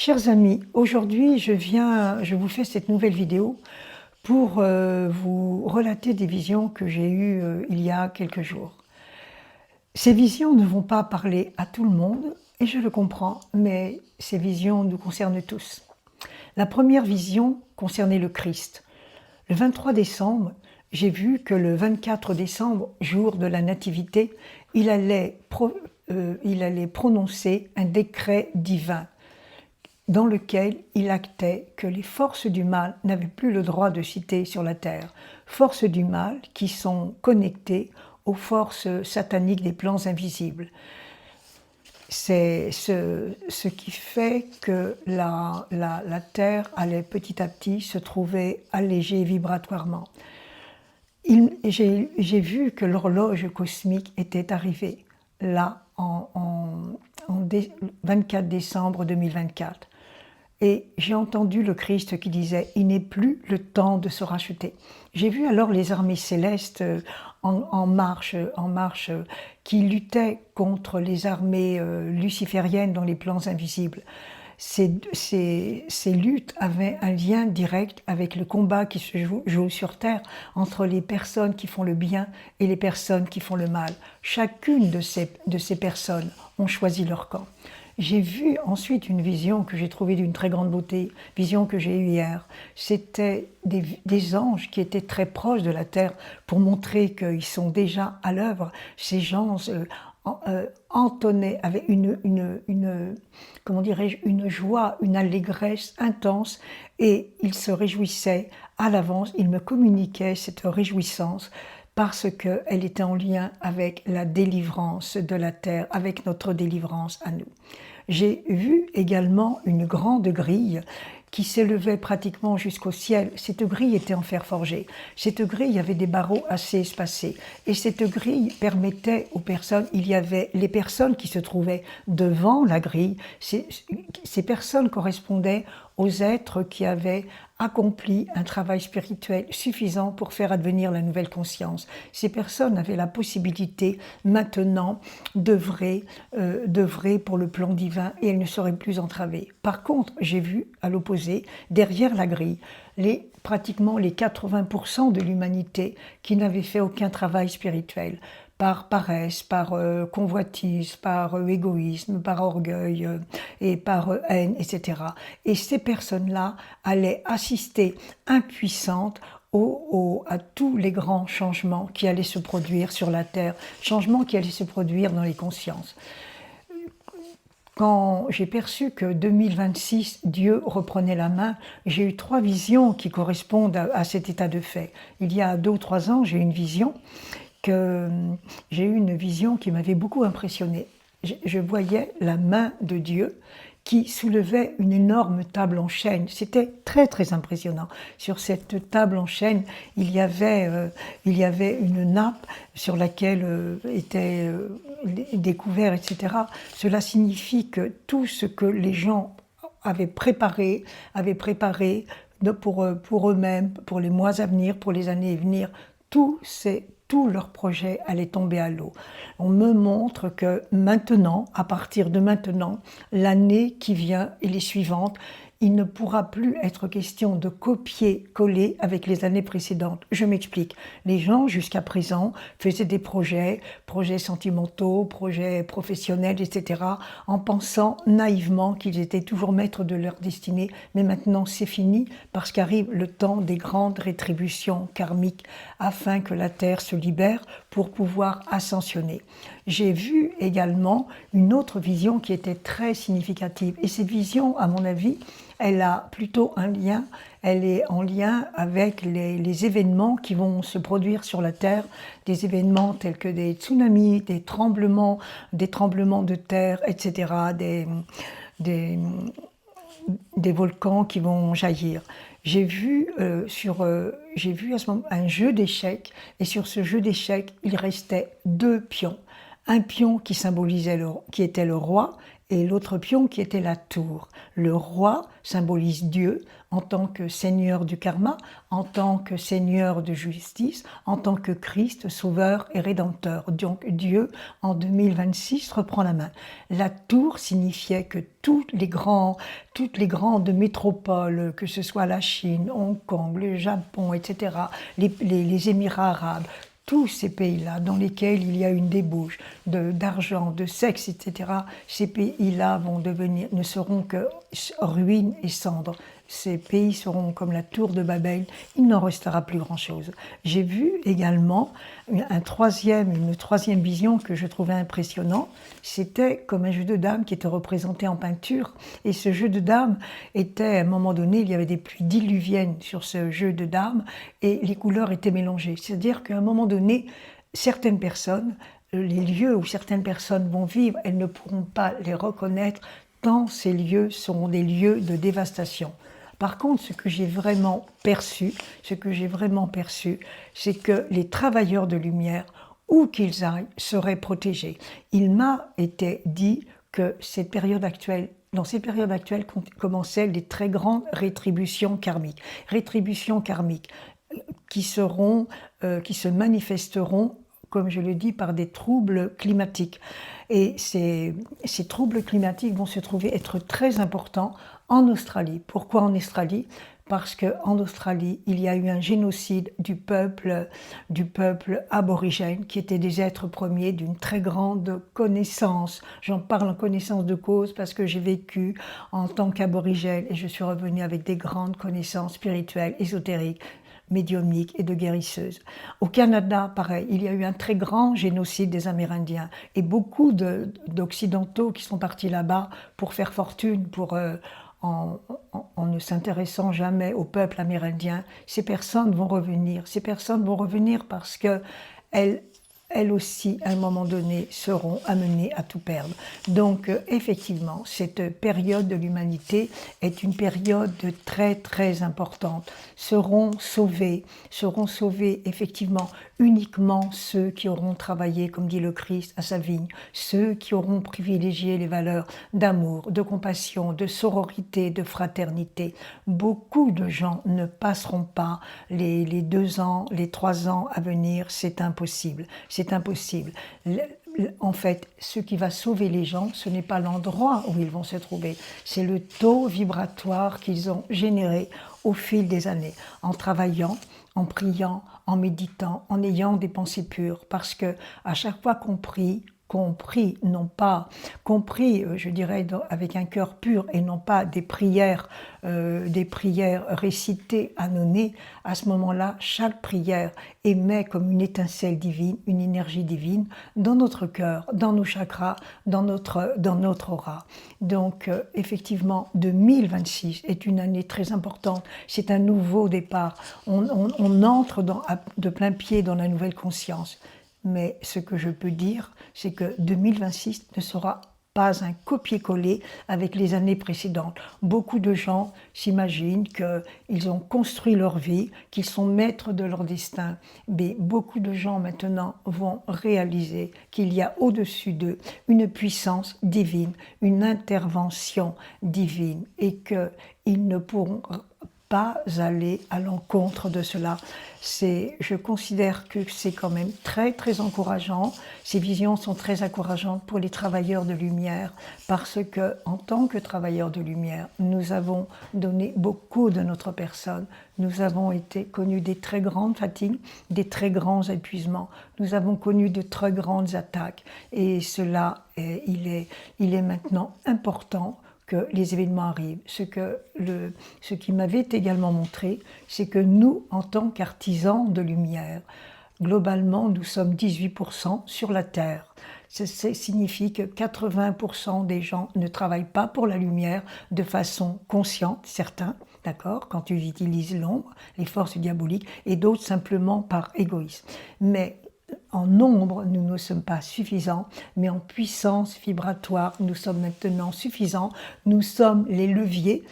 Chers amis, aujourd'hui je vous fais cette nouvelle vidéo pour vous relater des visions que j'ai eues il y a quelques jours. Ces visions ne vont pas parler à tout le monde, et je le comprends, mais ces visions nous concernent tous. La première vision concernait le Christ. Le 23 décembre, j'ai vu que le 24 décembre, jour de la Nativité, il allait prononcer un décret divin dans lequel il actait que les forces du mal n'avaient plus le droit de citer sur la terre. Forces du mal qui sont connectées aux forces sataniques des plans invisibles. C'est ce qui fait que la terre allait petit à petit se trouver allégée vibratoirement. J'ai vu que l'horloge cosmique était arrivée là en 24 décembre 2024. Et j'ai entendu le Christ qui disait « Il n'est plus le temps de se racheter ». J'ai vu alors les armées célestes en marche, qui luttaient contre les armées lucifériennes dans les plans invisibles. Ces luttes avaient un lien direct avec le combat qui se joue sur Terre entre les personnes qui font le bien et les personnes qui font le mal. Chacune de ces personnes ont choisi leur camp. J'ai vu ensuite une vision que j'ai trouvée d'une très grande beauté, vision que j'ai eue hier. C'était des anges qui étaient très proches de la terre pour montrer qu'ils sont déjà à l'œuvre. Ces gens entonnaient avec comment dirais-je, une joie, une allégresse intense, et ils se réjouissaient à l'avance, ils me communiquaient cette réjouissance parce qu'elle était en lien avec la délivrance de la terre, avec notre délivrance à nous. J'ai vu également une grande grille qui s'élevait pratiquement jusqu'au ciel. Cette grille était en fer forgé. Cette grille avait des barreaux assez espacés. Et cette grille permettait aux personnes, il y avait les personnes qui se trouvaient devant la grille. Ces personnes correspondaient aux êtres qui avaient accompli un travail spirituel suffisant pour faire advenir la nouvelle conscience. Ces personnes avaient la possibilité maintenant d'œuvrer pour le plan divin, et elles ne seraient plus entravées. Par contre, j'ai vu à l'opposé, derrière la grille, pratiquement les 80% de l'humanité qui n'avaient fait aucun travail spirituel, par paresse, par convoitise, par égoïsme, par orgueil et par haine, etc. Et ces personnes-là allaient assister impuissantes à tous les grands changements qui allaient se produire sur la Terre, changements qui allaient se produire dans les consciences. Quand j'ai perçu que 2026, Dieu reprenait la main, j'ai eu 3 visions qui correspondent à cet état de fait. Il y a 2 ou 3 ans, j'ai eu une vision qui m'avait beaucoup impressionnée. Je voyais la main de Dieu qui soulevait une énorme table en chêne. C'était très très impressionnant. Sur cette table en chêne, il y avait une nappe sur laquelle étaient des couverts, etc. Cela signifie que tout ce que les gens avaient préparé pour eux-mêmes, pour les mois à venir, pour les années à venir, tout leur projet allait tomber à l'eau. On me montre que maintenant, à partir de maintenant, l'année qui vient et les suivantes, il ne pourra plus être question de copier-coller avec les années précédentes. Je m'explique. Les gens, jusqu'à présent, faisaient des projets sentimentaux, projets professionnels, etc., en pensant naïvement qu'ils étaient toujours maîtres de leur destinée. Mais maintenant, c'est fini, parce qu'arrive le temps des grandes rétributions karmiques, afin que la Terre se libère pour pouvoir ascensionner. J'ai vu également une autre vision qui était très significative. Et cette vision, à mon avis, elle a plutôt un lien, elle est en lien avec les événements qui vont se produire sur la Terre, des événements tels que des tsunamis, des tremblements de terre, etc., des volcans qui vont jaillir. J'ai vu à ce moment un jeu d'échecs, et sur ce jeu d'échecs, il restait 2 pions. Un pion qui symbolisait qui était le roi, et l'autre pion qui était la tour. Le roi symbolise Dieu en tant que seigneur du karma, en tant que seigneur de justice, en tant que Christ, sauveur et rédempteur. Donc Dieu, en 2026, reprend la main. La tour signifiait que toutes les grandes métropoles, que ce soit la Chine, Hong Kong, le Japon, etc., les Émirats arabes, tous ces pays-là dans lesquels il y a une débauche d'argent, de sexe, etc., ces pays-là ne seront que ruines et cendres. Ces pays seront comme la tour de Babel, il n'en restera plus grand-chose. J'ai vu également une troisième vision que je trouvais impressionnante. C'était comme un jeu de dames qui était représenté en peinture. Et ce jeu de dames était, à un moment donné, il y avait des pluies diluviennes sur ce jeu de dames et les couleurs étaient mélangées. C'est-à-dire qu'à un moment donné, certaines personnes, les lieux où certaines personnes vont vivre, elles ne pourront pas les reconnaître tant ces lieux seront des lieux de dévastation. Par contre, ce que j'ai vraiment perçu, c'est que les travailleurs de lumière, où qu'ils aillent, seraient protégés. Il m'a été dit que dans cette période actuelle commençaient les très grandes rétributions karmiques. Rétributions karmiques qui se manifesteront, comme je le dis, par des troubles climatiques. Et ces troubles climatiques vont se trouver être très importants en Australie. Pourquoi en Australie ? Parce qu'en Australie, il y a eu un génocide du peuple aborigène, qui étaient des êtres premiers d'une très grande connaissance. J'en parle en connaissance de cause parce que j'ai vécu en tant qu'aborigène et je suis revenue avec des grandes connaissances spirituelles, ésotériques, médiumnique et de guérisseuse. Au Canada, pareil, il y a eu un très grand génocide des Amérindiens et beaucoup d'Occidentaux qui sont partis là-bas pour faire fortune, en ne s'intéressant jamais au peuple amérindien. Ces personnes vont revenir parce que elles aussi, à un moment donné, seront amenées à tout perdre. Donc, effectivement, cette période de l'humanité est une période très, très importante. Seront sauvés, effectivement, uniquement ceux qui auront travaillé, comme dit le Christ, à sa vigne, ceux qui auront privilégié les valeurs d'amour, de compassion, de sororité, de fraternité. Beaucoup de gens ne passeront pas les 2 ans, les 3 ans à venir, c'est impossible. C'est impossible. En fait, ce qui va sauver les gens, ce n'est pas l'endroit où ils vont se trouver, c'est le taux vibratoire qu'ils ont généré au fil des années, en travaillant, en priant, en méditant, en ayant des pensées pures. Parce que à chaque fois qu'on prie, non pas compris, je dirais, avec un cœur pur et non pas des prières récitées à nos nez, à ce moment-là, chaque prière émet comme une étincelle divine, une énergie divine dans notre cœur, dans nos chakras, dans notre aura. Donc, effectivement, 2026 est une année très importante, c'est un nouveau départ. On entre de plein pied dans la nouvelle conscience. Mais ce que je peux dire, c'est que 2026 ne sera pas un copier-coller avec les années précédentes. Beaucoup de gens s'imaginent qu'ils ont construit leur vie, qu'ils sont maîtres de leur destin. Mais beaucoup de gens maintenant vont réaliser qu'il y a au-dessus d'eux une puissance divine, une intervention divine et qu'ils ne pourront pas aller à l'encontre de cela. Je considère que c'est quand même très très encourageant. Ces visions sont très encourageantes pour les travailleurs de lumière parce que, en tant que travailleurs de lumière, nous avons donné beaucoup de notre personne. Nous avons connu des très grandes fatigues, des très grands épuisements. Nous avons connu de très grandes attaques et cela, il est maintenant important que les événements arrivent. Ce qui m'avait également montré, c'est que nous, en tant qu'artisans de lumière, globalement, nous sommes 18% sur la Terre. Ça signifie que 80% des gens ne travaillent pas pour la lumière de façon consciente, certains, d'accord, quand ils utilisent l'ombre, les forces diaboliques, et d'autres simplement par égoïsme. Mais en nombre, nous ne sommes pas suffisants, mais en puissance vibratoire, nous sommes maintenant suffisants. Nous sommes les leviers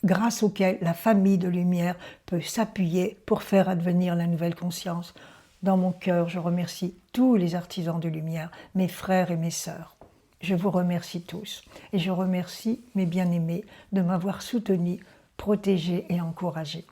grâce auxquels la famille de lumière peut s'appuyer pour faire advenir la nouvelle conscience. Dans mon cœur, je remercie tous les artisans de lumière, mes frères et mes sœurs. je vous remercie tous. Et je remercie mes bien-aimés de m'avoir soutenu, protégé et encouragé.